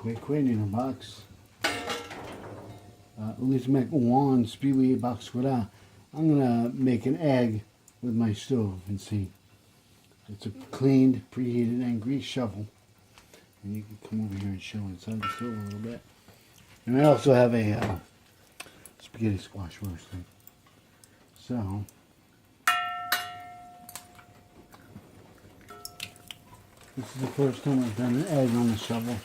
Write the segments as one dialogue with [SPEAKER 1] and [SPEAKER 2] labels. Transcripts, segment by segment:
[SPEAKER 1] quick in a box. Let's make one speedway box with I'm gonna make an egg with my stove and see. It's a cleaned, preheated, and greased shovel. And you can come over here and show inside the stove a little bit. And I also have a spaghetti squash roasting. So this is the first time I've done an egg on the shovel.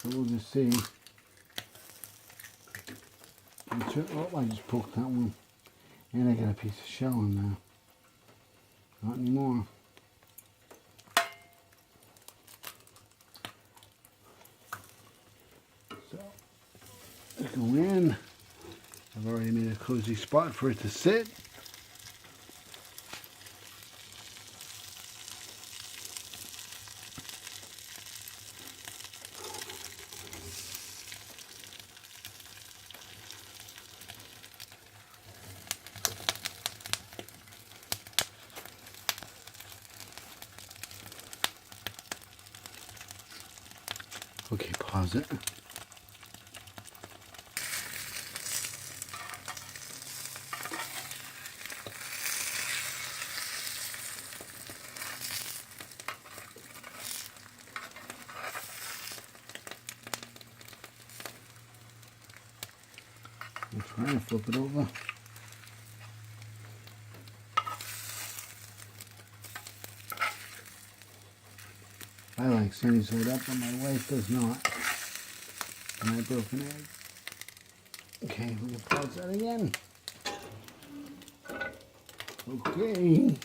[SPEAKER 1] So we'll just see. Oh, I just poked that one. And I got a piece of shell in there. Not anymore. So, let's go in. I've already made a cozy spot for it to sit. Okay, pause it. I'm trying to flip it over. I like sunny side up, but my wife does not. And I broke an egg. Okay, we can pause that again. Okay.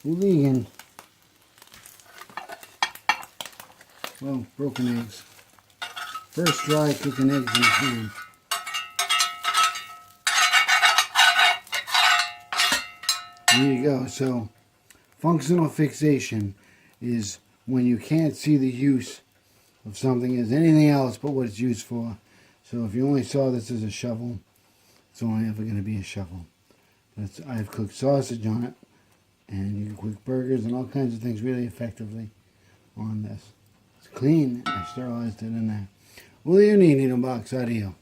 [SPEAKER 1] Vegan. Well, broken eggs. First try cooking eggs in the pan. There you go. So, functional fixation is when you can't see the use of something as anything else but what it's used for. So if you only saw this as a shovel, it's only ever going to be a shovel. I've cooked sausage on it, and you can cook burgers and all kinds of things really effectively on this. It's clean. I sterilized it in there. What do you need in a box? Adios.